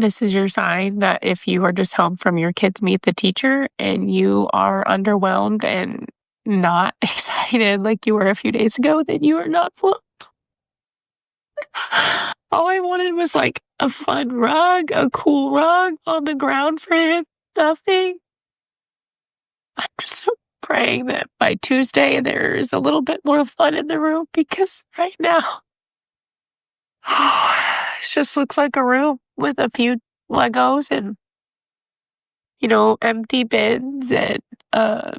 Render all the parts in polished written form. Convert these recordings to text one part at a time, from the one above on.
This is your sign that if you are just home from your kids meet the teacher and you are underwhelmed and not excited like you were a few days ago, then you are not loved. All I wanted was like a fun rug, a cool rug on the ground for him. Nothing. I'm just praying that by Tuesday there's a little bit more fun in the room, because right now it just looks like a room with a few Legos and, empty bins and a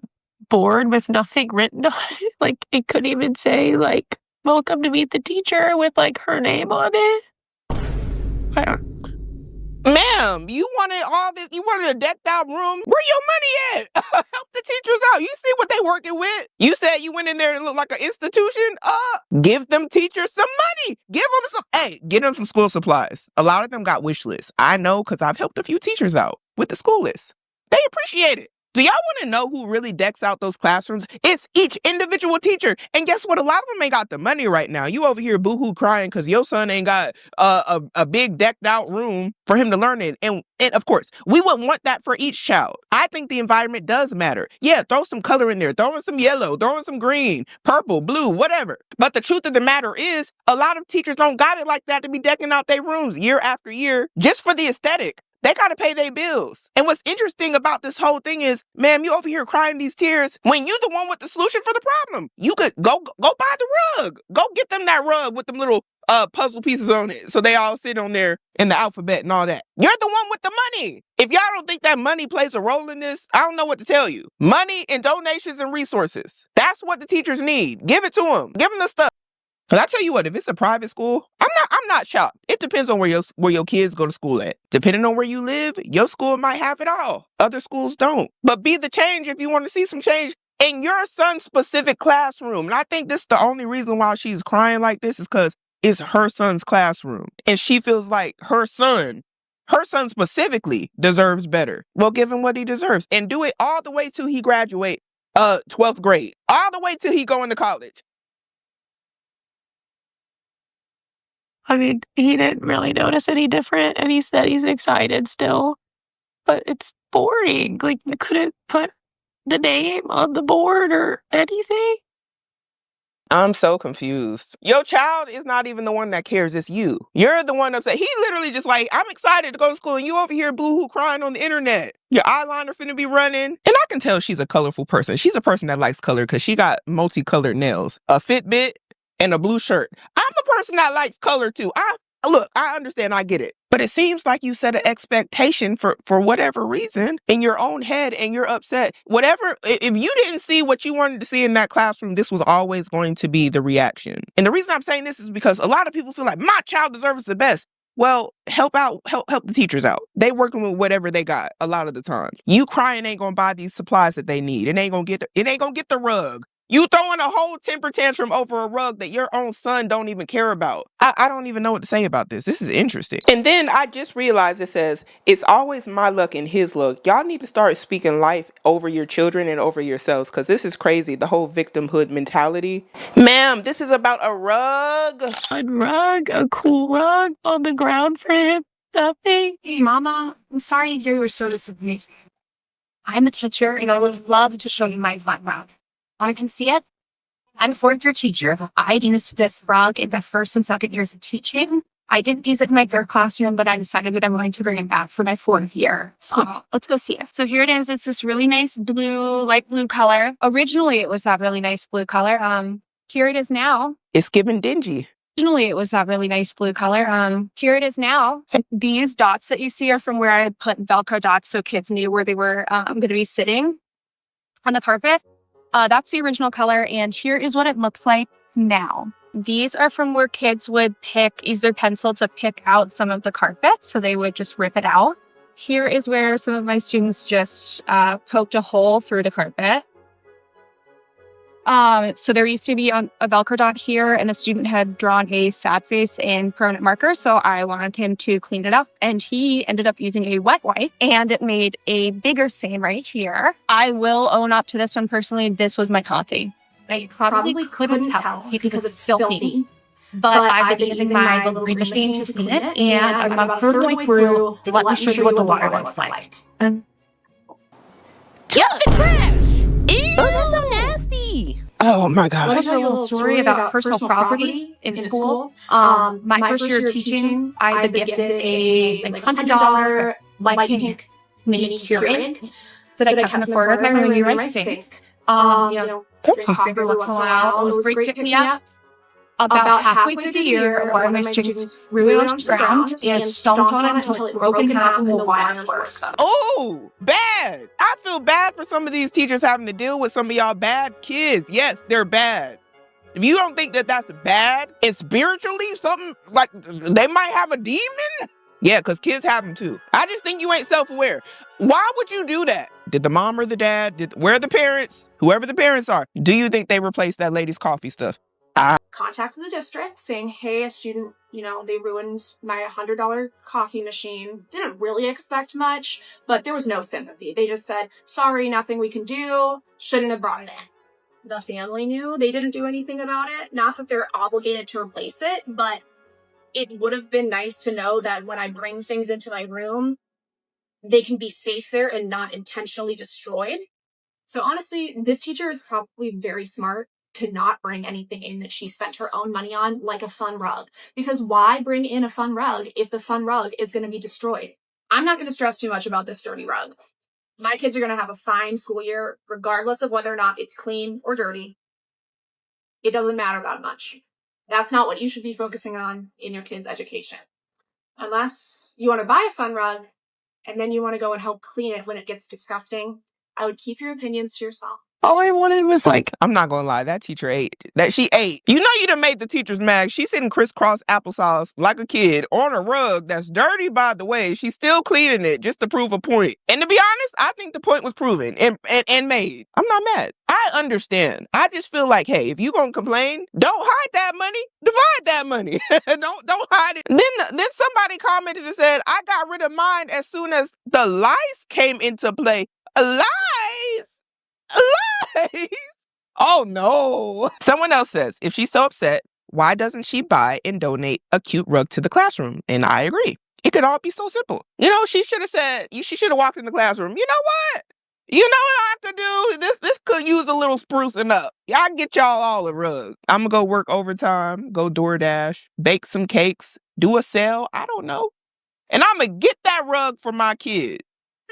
board with nothing written on it. Like, it couldn't even say, like, welcome to meet the teacher with, like, her name on it. I don't. Ma'am, you wanted all this, you wanted a decked out room? Where your money at? Help the teachers out. You see what they working with? You said you went in there and looked like an institution? Give them teachers some money. Get them some school supplies. A lot of them got wish lists. I know, because I've helped a few teachers out with the school list. They appreciate it. Do y'all want to know who really decks out those classrooms? It's each individual teacher. And guess what? A lot of them ain't got the money right now. You over here boohoo crying because your son ain't got a big decked out room for him to learn in. And of course, we wouldn't want that for each child. I think the environment does matter. Yeah, throw some color in there. Throw in some yellow. Throw in some green, purple, blue, whatever. But the truth of the matter is, a lot of teachers don't got it like that to be decking out their rooms year after year just for the aesthetic. They got to pay their bills. And what's interesting about this whole thing is, ma'am, you over here crying these tears when you the one with the solution for the problem. You could go buy the rug. Go get them that rug with them little puzzle pieces on it, so they all sit on there in the alphabet and all that. You're the one with the money. If y'all don't think that money plays a role in this, I don't know what to tell you. Money and donations and resources. That's what the teachers need. Give it to them. Give them the stuff. But I tell you what, if it's a private school, I'm not shocked. It depends on where your kids go to school at. Depending on where you live, your school might have it all. Other schools don't. But be the change if you want to see some change in your son's specific classroom. And I think this is the only reason why she's crying like this, is because it's her son's classroom. And she feels like her son specifically deserves better. Well, give him what he deserves and do it all the way till he graduate 12th grade. All the way till he go into college. I mean, he didn't really notice any different, and he said he's excited still. But it's boring. Like, you couldn't put the name on the board or anything. I'm so confused. Your child is not even the one that cares. It's you. You're the one upset. He literally just like, I'm excited to go to school, and you over here boohoo crying on the internet. Your eyeliner finna be running. And I can tell she's a colorful person. She's a person that likes color because she got multicolored nails, a Fitbit, and a blue shirt. I'm a person that likes color too. I understand, I get it. But it seems like you set an expectation for whatever reason in your own head, and you're upset. Whatever, if you didn't see what you wanted to see in that classroom, this was always going to be the reaction. And the reason I'm saying this is because a lot of people feel like my child deserves the best. Well, help the teachers out. They working with whatever they got a lot of the time. You crying ain't gonna buy these supplies that they need. It ain't gonna get the rug. You throwing a whole temper tantrum over a rug that your own son don't even care about. I don't even know what to say about this. This is interesting. And then I just realized it says, it's always my luck and his luck. Y'all need to start speaking life over your children and over yourselves, because this is crazy, the whole victimhood mentality. Ma'am, this is about a rug. A cool rug on the ground for him. Nothing. Hey, Mama, I'm sorry to hear you were so disappointed. I'm a teacher, and I would love to show you my background. I can see it. I'm a fourth year teacher. I used this rug in the first and second years of teaching. I didn't use it in my third classroom, but I decided that I'm going to bring it back for my fourth year. So let's go see it. So here it is. It's this really nice blue, light blue color. Originally, it was that really nice blue color. Here it is now. It's giving dingy. Originally, it was that really nice blue color. Here it is now. These dots that you see are from where I put Velcro dots so kids knew where they were going to be sitting on the carpet. That's the original color, and here is what it looks like now. These are from where kids would use their pencil to pick out some of the carpet, so they would just rip it out. Here is where some of my students just poked a hole through the carpet. So there used to be a Velcro dot here, and a student had drawn a sad face in permanent marker, so I wanted him to clean it up, and he ended up using a wet wipe, and it made a bigger stain right here. I will own up to this one personally. This was my coffee. I probably couldn't tell because it's filthy. but I've been using my little green machine to clean it, and I'm about a third of the way through. Let me show you what the water looks like. Yuck, the trash! Ew, that's so nasty. Oh my gosh. Let me tell you a little story about personal property in school. My first year of teaching, I've been gifted a $100 light pink mini Keurig that I kept in the corner of my room near my sink. Every once in a while, it was great pick me up. About halfway through the year, one of my students threw it onto the ground and stomped on it until it broke in half and the wires were exposed. Oh, bad. I feel bad for some of these teachers having to deal with some of y'all bad kids. Yes, they're bad. If you don't think that that's bad and spiritually something like they might have a demon, yeah, because kids have them too. I just think you ain't self-aware. Why would you do that? Did the mom or the dad, where are the parents, whoever the parents are, do you think they replaced that lady's coffee stuff? Contacted the district saying, hey, a student, they ruined my $100 coffee machine. Didn't really expect much, but there was no sympathy. They just said, sorry, nothing we can do. Shouldn't have brought it in. The family knew. They didn't do anything about it. Not that they're obligated to replace it, but it would have been nice to know that when I bring things into my room, they can be safe there and not intentionally destroyed. So honestly, this teacher is probably very smart to not bring anything in that she spent her own money on, like a fun rug. Because why bring in a fun rug if the fun rug is going to be destroyed? I'm not going to stress too much about this dirty rug. My kids are going to have a fine school year, regardless of whether or not it's clean or dirty. It doesn't matter that much. That's not what you should be focusing on in your kids' education. Unless you want to buy a fun rug, and then you want to go and help clean it when it gets disgusting, I would keep your opinions to yourself. All I wanted was I'm not gonna lie, that teacher ate. She ate. You know you done made the teachers mad. She's sitting crisscross applesauce like a kid on a rug that's dirty, by the way. She's still cleaning it just to prove a point. And to be honest, I think the point was proven and made. I'm not mad. I understand. I just feel like, hey, if you gonna complain, don't hide that money. Divide that money. don't hide it. Then somebody commented and said, I got rid of mine as soon as the lice came into play. Lice? Lies! Oh no. Someone else says, if she's so upset, why doesn't she buy and donate a cute rug to the classroom? And I agree. It could all be so simple. She should have said, she should have walked in the classroom. You know what? You know what I could do? This could use a little sprucing up. Y'all get y'all all a rug. I'm gonna go work overtime, go DoorDash, bake some cakes, do a sale. I don't know. And I'm gonna get that rug for my kid.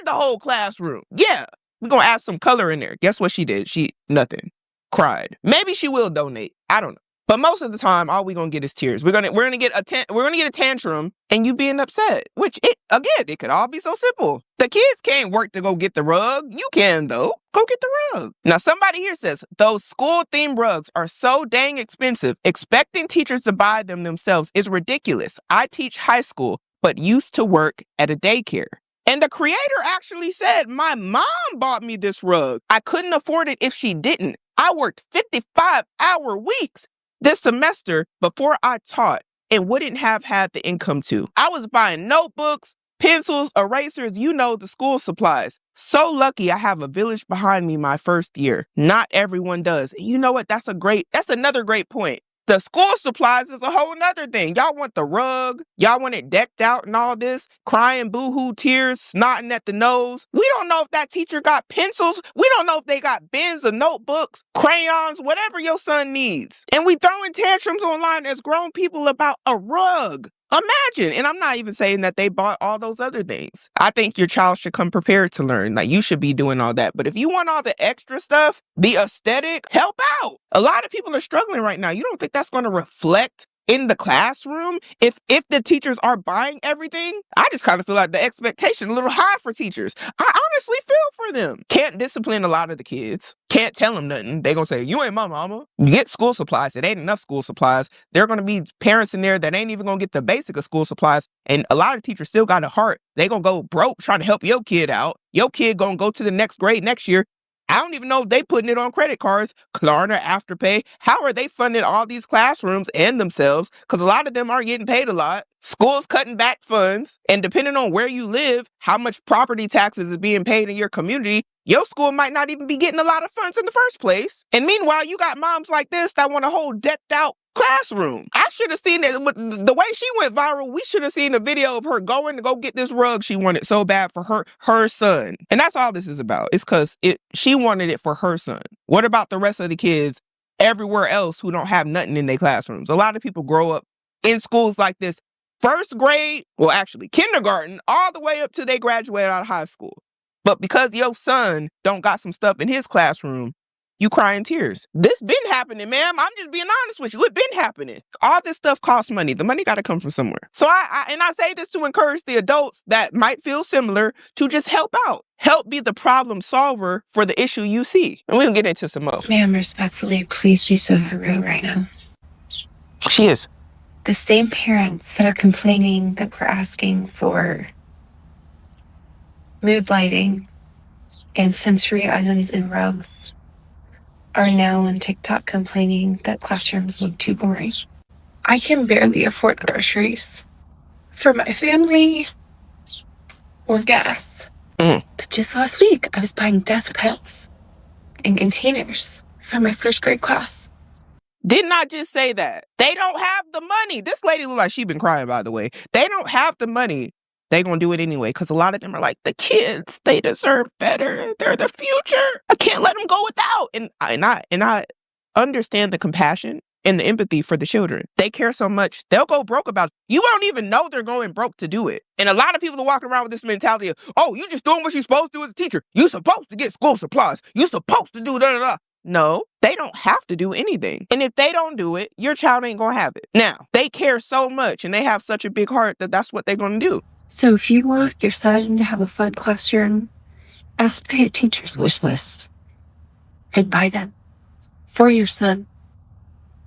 The whole classroom. Yeah. We're going to add some color in there. Guess what she did? Nothing. Cried. Maybe she will donate. I don't know. But most of the time, all we're going to get is tears. We're going to get a tantrum and you being upset, which it could all be so simple. The kids can't work to go get the rug. You can though. Go get the rug. Now, somebody here says those school themed rugs are so dang expensive. Expecting teachers to buy them themselves is ridiculous. I teach high school, but used to work at a daycare. And the creator actually said, my mom bought me this rug. I couldn't afford it if she didn't. I worked 55-hour weeks this semester before I taught and wouldn't have had the income to. I was buying notebooks, pencils, erasers, the school supplies. So lucky I have a village behind me my first year. Not everyone does. And you know what? That's another great point. The school supplies is a whole nother thing. Y'all want the rug. Y'all want it decked out and all this. Crying, boo-hoo, tears, snotting at the nose. We don't know if that teacher got pencils. We don't know if they got bins of notebooks, crayons, whatever your son needs. And we throwing tantrums online as grown people about a rug. Imagine. And I'm not even saying that they bought all those other things. I think your child should come prepared to learn. Like, you should be doing all that. But if you want all the extra stuff, the aesthetic, help out. A lot of people are struggling right now. You don't think that's going to reflect in the classroom if the teachers are buying everything? I just kind of feel like the expectation a little high for teachers. I honestly feel for them. Can't discipline a lot of the kids. Can't tell them nothing. They gonna say, you ain't my mama. You get school supplies. It ain't enough school supplies. There are gonna be parents in there that ain't even gonna get the basic of school supplies. And a lot of teachers still got a heart. They gonna go broke trying to help your kid out. Your kid gonna go to the next grade next year. I don't even know if they putting it on credit cards, Klarna, Afterpay. How are they funding all these classrooms and themselves? Because a lot of them aren't getting paid a lot. Schools cutting back funds. And depending on where you live, how much property taxes is being paid in your community, your school might not even be getting a lot of funds in the first place. And meanwhile, you got moms like this that want a whole decked out classroom. I should have seen it. The way she went viral, we should have seen a video of her going to go get this rug she wanted so bad for her son. And that's all this is about. It's because she wanted it for her son. What about the rest of the kids everywhere else who don't have nothing in their classrooms? A lot of people grow up in schools like this, first grade, well, actually kindergarten, all the way up till they graduate out of high school. But because your son don't got some stuff in his classroom, you cry in tears. This been happening, ma'am. I'm just being honest with you. It been happening. All this stuff costs money. The money got to come from somewhere. So I say this to encourage the adults that might feel similar to just help out. Help be the problem solver for the issue you see. And we'll get into some more. Ma'am, respectfully, please be so for real right now. She is. The same parents that are complaining that we're asking for mood lighting and sensory items in rugs are now on TikTok complaining that classrooms look too boring. I can barely afford groceries for my family or gas. But just last week, I was buying desk pets and containers for my first grade class. Did not just say that. They don't have the money. This lady look like she been crying, by the way. They don't have the money. They gonna do it anyway because a lot of them are like, the kids, they deserve better. They're the future. I can't let them go without. And I understand the compassion and the empathy for the children. They care so much. They'll go broke about it. You won't even know they're going broke to do it. And a lot of people are walking around with this mentality of, oh, you just doing what you're supposed to do as a teacher. You're supposed to get school supplies. You're supposed to do da-da-da. No, they don't have to do anything. And if they don't do it, your child ain't gonna have it. Now, they care so much and they have such a big heart that that's what they're gonna do. So if you want your son to have a fun classroom, ask for your teacher's wish list and buy them for your son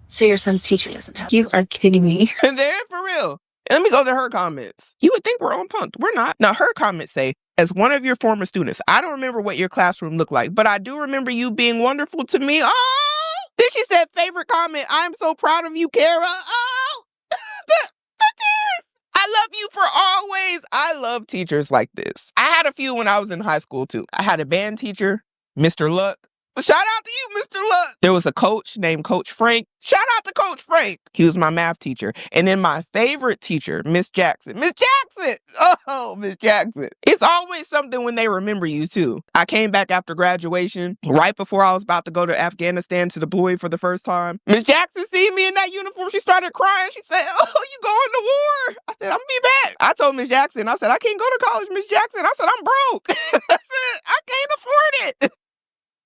so your son's teacher doesn't have. You are kidding me. And they're for real. And let me go to her comments. You would think we're on punct. We're not. Now, her comments say, as one of your former students, I don't remember what your classroom looked like, but I do remember you being wonderful to me. Oh! Then she said, favorite comment, I'm so proud of you, Kara. Oh! the tears. I love you for always. I love teachers like this. I had a few when I was in high school, too. I had a band teacher, Mr. Luck. Shout out to you, Mr. Luck. There was a coach named Coach Frank. Shout out to Coach Frank. He was my math teacher. And then my favorite teacher, Miss Jackson. Miss Jackson! Oh, Miss Jackson. It's always something when they remember you, too. I came back after graduation, right before I was about to go to Afghanistan to deploy for the first time. Miss Jackson seen me in that uniform. She started crying. She said, oh, you going to war? I said, I'm gonna be back. I told Miss Jackson, I said, I can't go to college, Miss Jackson. I said, I'm broke. I said, I can't afford it.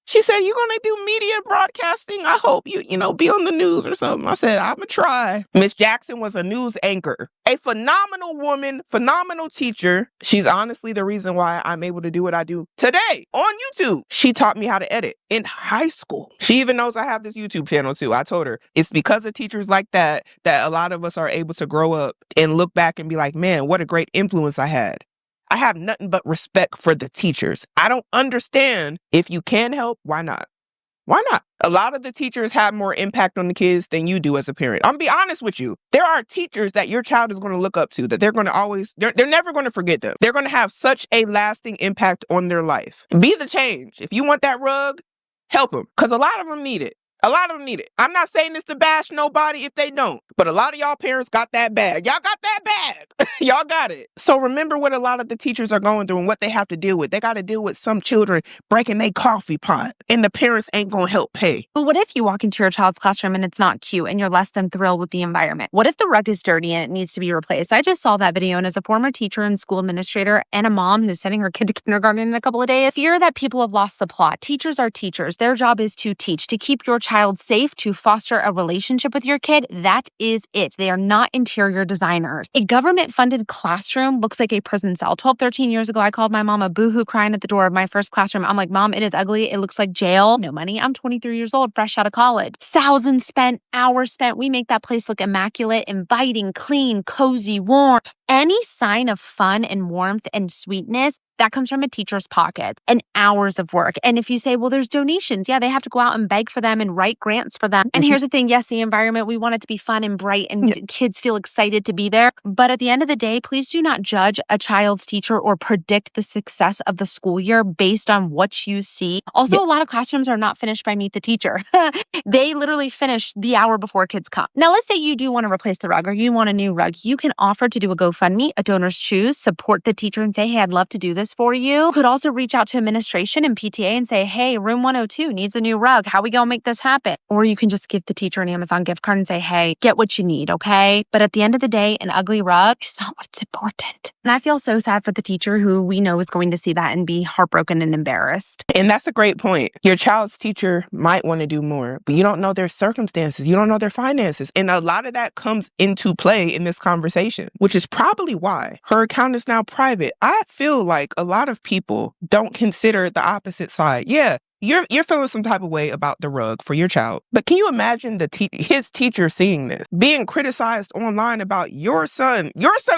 She said, you gonna do media broadcasting? I hope you be on the news or something. I said, I'm gonna try. Miss Jackson was a news anchor, a phenomenal woman, phenomenal teacher. She's honestly the reason why I'm able to do what I do today on YouTube. She taught me how to edit in high school. She even knows I have this YouTube channel too. I told her it's because of teachers like that a lot of us are able to grow up and look back and be like, man, what a great influence I had. I have nothing but respect for the teachers. I don't understand if you can help, why not? Why not? A lot of the teachers have more impact on the kids than you do as a parent. I'm gonna be honest with you. There are teachers that your child is going to look up to, that they're going to always, they're never going to forget them. They're going to have such a lasting impact on their life. Be the change. If you want that rug, help them. Because a lot of them need it. A lot of them need it. I'm not saying this to bash nobody if they don't, but a lot of y'all parents got that bag. Y'all got that bag. Y'all got it. So remember what a lot of the teachers are going through and what they have to deal with. They got to deal with some children breaking their coffee pot and the parents ain't going to help pay. But what if you walk into your child's classroom and it's not cute and you're less than thrilled with the environment? What if the rug is dirty and it needs to be replaced? I just saw that video, and as a former teacher and school administrator and a mom who's sending her kid to kindergarten in a couple of days, fear that people have lost the plot. Teachers are teachers. Their job is to teach, to keep your child safe, to foster a relationship with your kid. That is it. They are not interior designers. A government-funded classroom looks like a prison cell. 12, 13 years ago, I called my mom a boohoo crying at the door of my first classroom. I'm like, Mom, it is ugly. It looks like jail. No money. I'm 23 years old, fresh out of college. Thousands spent, hours spent. We make that place look immaculate, inviting, clean, cozy, warm. Any sign of fun and warmth and sweetness, that comes from a teacher's pocket and hours of work. And if you say, well, there's donations, yeah, they have to go out and beg for them and write grants for them. And here's the thing, yes, the environment, we want it to be fun and bright and kids feel excited to be there. But at the end of the day, please do not judge a child's teacher or predict the success of the school year based on what you see. Also, a lot of classrooms are not finished by Meet the Teacher. They literally finish the hour before kids come. Now, let's say you do want to replace the rug or you want a new rug. You can offer to do a GoFundMe, a donor's choose, support the teacher and say, hey, I'd love to do this for you. You could also reach out to administration and PTA and say, hey, room 102 needs a new rug. How we gonna make this happen? Or you can just give the teacher an Amazon gift card and say, hey, get what you need, okay? But at the end of the day, an ugly rug is not what's important. And I feel so sad for the teacher who we know is going to see that and be heartbroken and embarrassed. And that's a great point. Your child's teacher might want to do more, but you don't know their circumstances. You don't know their finances. And a lot of that comes into play in this conversation, which is probably why her account is now private. I feel like a lot of people don't consider the opposite side. Yeah, you're feeling some type of way about the rug for your child. But can you imagine his teacher seeing this, being criticized online about your son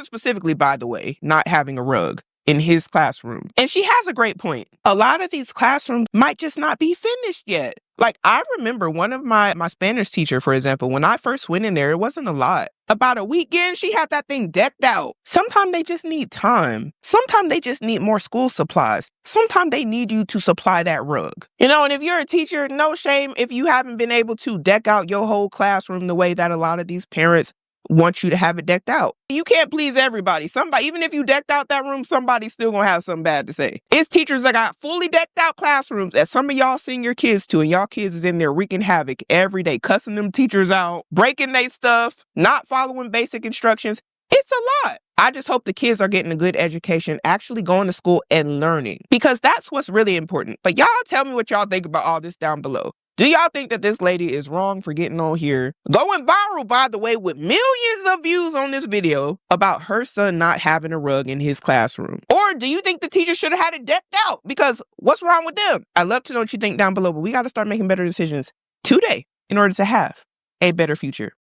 specifically, by the way, not having a rug in his classroom? And she has a great point. A lot of these classrooms might just not be finished yet. Like, I remember one of my Spanish teacher, for example, when I first went in there, it wasn't a lot. About a weekend, she had that thing decked out. Sometimes they just need time. Sometimes they just need more school supplies. Sometimes they need you to supply that rug. You know, and if you're a teacher, no shame if you haven't been able to deck out your whole classroom the way that a lot of these parents want you to have it decked out. You can't please everybody. Somebody, even if you decked out that room, somebody's still gonna have something bad to say. It's teachers that got fully decked out classrooms that some of y'all send your kids to, and y'all kids is in there wreaking havoc every day, cussing them teachers out, breaking their stuff, not following basic instructions. It's a lot. I just hope the kids are getting a good education, actually going to school and learning, because that's what's really important. But y'all tell me what y'all think about all this down below. Do y'all think that this lady is wrong for getting on here, going viral, by the way, with millions of views on this video about her son not having a rug in his classroom? Or do you think the teacher should have had it decked out? Because what's wrong with them? I'd love to know what you think down below, but we got to start making better decisions today in order to have a better future.